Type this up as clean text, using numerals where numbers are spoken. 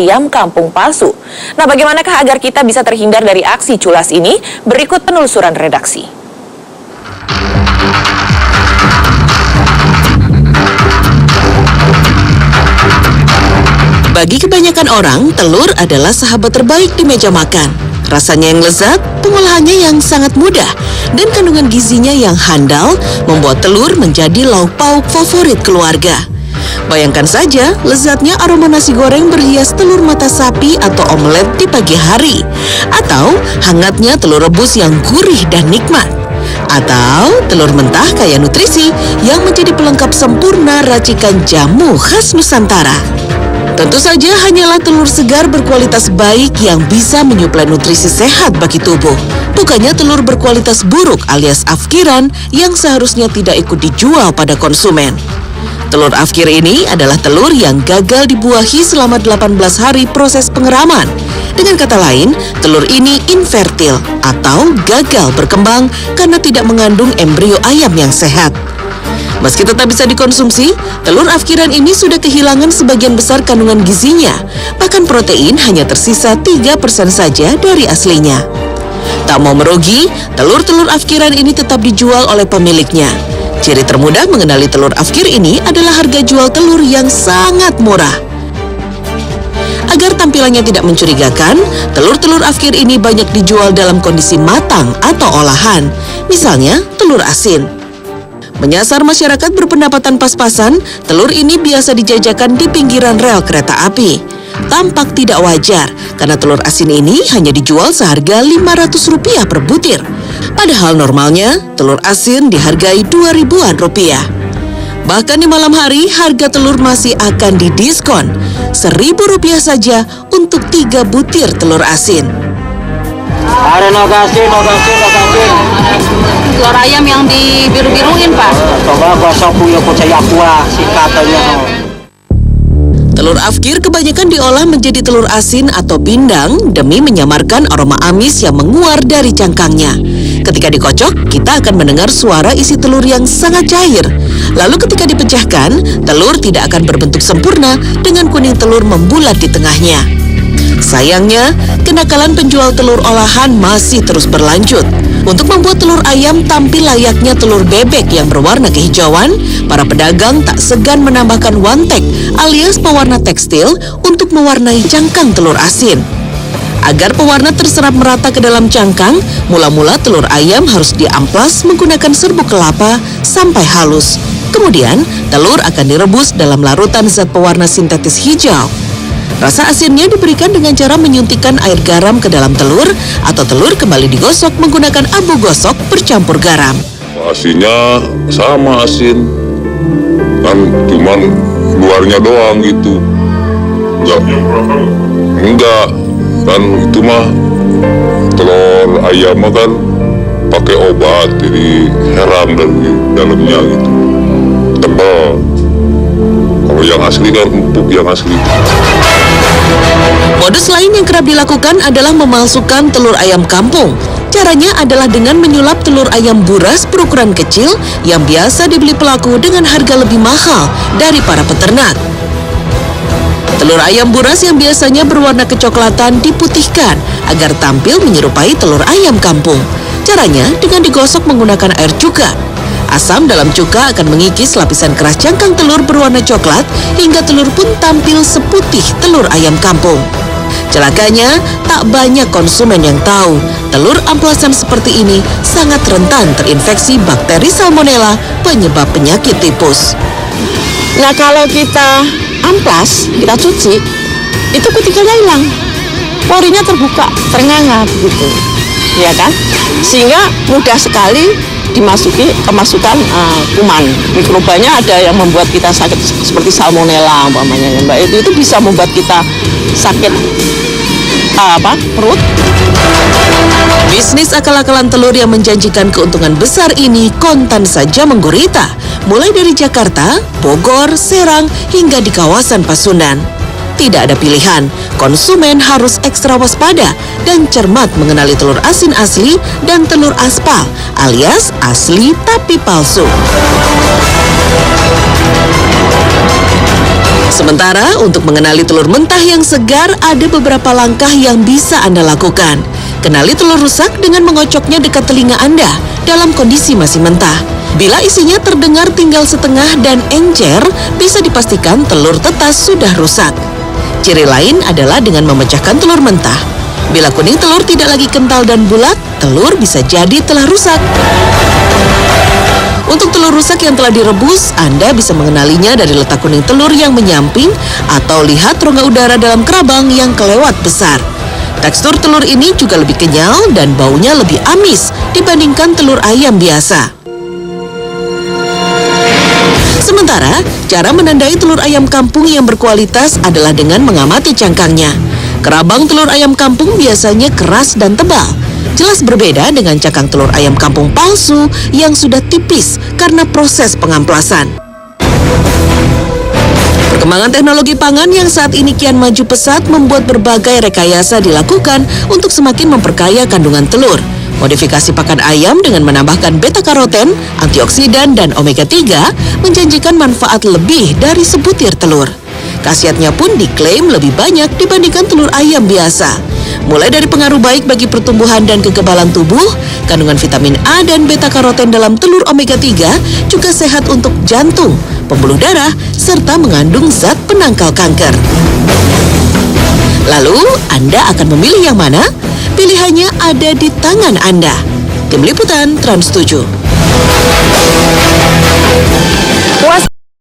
ayam kampung palsu. Nah, bagaimanakah agar kita bisa terhindar dari aksi culas ini? Berikut penelusuran redaksi. Bagi kebanyakan orang, telur adalah sahabat terbaik di meja makan. Rasanya yang lezat, pengolahannya yang sangat mudah, dan kandungan gizinya yang handal membuat telur menjadi lauk pauk favorit keluarga. Bayangkan saja lezatnya aroma nasi goreng berhias telur mata sapi atau omelet di pagi hari, atau hangatnya telur rebus yang gurih dan nikmat, atau telur mentah kaya nutrisi yang menjadi pelengkap sempurna racikan jamu khas Nusantara. Tentu saja hanyalah telur segar berkualitas baik yang bisa menyuplai nutrisi sehat bagi tubuh. Bukannya telur berkualitas buruk alias afkiran yang seharusnya tidak ikut dijual pada konsumen. Telur afkir ini adalah telur yang gagal dibuahi selama 18 hari proses pengeraman. Dengan kata lain, telur ini infertil atau gagal berkembang karena tidak mengandung embrio ayam yang sehat. Meski tetap bisa dikonsumsi, telur afkiran ini sudah kehilangan sebagian besar kandungan gizinya. Bahkan protein hanya tersisa 3% saja dari aslinya. Tak mau merugi, telur-telur afkiran ini tetap dijual oleh pemiliknya. Ciri termudah mengenali telur afkir ini adalah harga jual telur yang sangat murah. Agar tampilannya tidak mencurigakan, telur-telur afkir ini banyak dijual dalam kondisi matang atau olahan. Misalnya, telur asin. Menyasar masyarakat berpendapatan pas-pasan, telur ini biasa dijajakan di pinggiran rel kereta api. Tampak tidak wajar, karena telur asin ini hanya dijual seharga Rp500 per butir. Padahal normalnya, telur asin dihargai Rp2.000-an. Bahkan di malam hari, harga telur masih akan didiskon. Rp1.000 saja untuk 3 butir telur asin. Ada nogasin. Telur ayam yang dibiru-biruin, Pak. Coba gosok punya percaya kuah si katanya. Telur afkir kebanyakan diolah menjadi telur asin atau pindang demi menyamarkan aroma amis yang menguar dari cangkangnya. Ketika dikocok, kita akan mendengar suara isi telur yang sangat cair. Lalu ketika dipecahkan, telur tidak akan berbentuk sempurna dengan kuning telur membulat di tengahnya. Sayangnya, kenakalan penjual telur olahan masih terus berlanjut. Untuk membuat telur ayam tampil layaknya telur bebek yang berwarna kehijauan, para pedagang tak segan menambahkan wantek alias pewarna tekstil untuk mewarnai cangkang telur asin. Agar pewarna terserap merata ke dalam cangkang, mula-mula telur ayam harus diamplas menggunakan serbuk kelapa sampai halus. Kemudian, telur akan direbus dalam larutan zat pewarna sintetis hijau. Rasa asinnya diberikan dengan cara menyuntikkan air garam ke dalam telur, atau telur kembali digosok menggunakan abu gosok bercampur garam. Asinnya sama asin, kan cuman luarnya doang gitu. Enggak, kan itu mah telur ayam mah kan pakai obat, jadi herang dari dalamnya gitu, tebal. Kalau yang asli kan empuk yang asli. Modus lain yang kerap dilakukan adalah memalsukan telur ayam kampung. Caranya adalah dengan menyulap telur ayam buras berukuran kecil yang biasa dibeli pelaku dengan harga lebih mahal dari para peternak. Telur ayam buras yang biasanya berwarna kecoklatan diputihkan agar tampil menyerupai telur ayam kampung. Caranya dengan digosok menggunakan air cuka. Asam dalam cuka akan mengikis lapisan keras cangkang telur berwarna coklat hingga telur pun tampil seputih telur ayam kampung. Celakanya, tak banyak konsumen yang tahu telur amplasan seperti ini sangat rentan terinfeksi bakteri salmonella penyebab penyakit tipus. Nah, kalau kita amplas, kita cuci, itu kutikelnya hilang. Porinya terbuka, ternganga begitu. Ya kan? Sehingga mudah sekali kemasukan kuman. Mikrobanya ada yang membuat kita sakit seperti salmonella umpamanya ya, Mbak. Itu bisa membuat kita sakit perut. Bisnis akal-akalan telur yang menjanjikan keuntungan besar ini kontan saja menggurita, mulai dari Jakarta, Bogor, Serang, hingga di kawasan Pasundan. Tidak ada pilihan, konsumen harus ekstra waspada dan cermat mengenali telur asin asli dan telur aspal, alias asli tapi palsu. Sementara untuk mengenali telur mentah yang segar, ada beberapa langkah yang bisa Anda lakukan. Kenali telur rusak dengan mengocoknya dekat telinga Anda dalam kondisi masih mentah. Bila isinya terdengar tinggal setengah dan encer, bisa dipastikan telur tetas sudah rusak. Ciri lain adalah dengan memecahkan telur mentah. Bila kuning telur tidak lagi kental dan bulat, telur bisa jadi telah rusak. Untuk telur rusak yang telah direbus, Anda bisa mengenalinya dari letak kuning telur yang menyamping atau lihat rongga udara dalam kerabang yang kelewat besar. Tekstur telur ini juga lebih kenyal dan baunya lebih amis dibandingkan telur ayam biasa. Sementara, cara menandai telur ayam kampung yang berkualitas adalah dengan mengamati cangkangnya. Kerabang telur ayam kampung biasanya keras dan tebal. Jelas berbeda dengan cangkang telur ayam kampung palsu yang sudah tipis karena proses pengamplasan. Perkembangan teknologi pangan yang saat ini kian maju pesat membuat berbagai rekayasa dilakukan untuk semakin memperkaya kandungan telur. Modifikasi pakan ayam dengan menambahkan beta-karoten, antioksidan, dan omega-3 menjanjikan manfaat lebih dari sebutir telur. Khasiatnya pun diklaim lebih banyak dibandingkan telur ayam biasa. Mulai dari pengaruh baik bagi pertumbuhan dan kekebalan tubuh, kandungan vitamin A dan beta-karoten dalam telur omega-3 juga sehat untuk jantung, pembuluh darah, serta mengandung zat penangkal kanker. Lalu, Anda akan memilih yang mana? Pilihannya ada di tangan Anda. Tim Liputan Trans 7.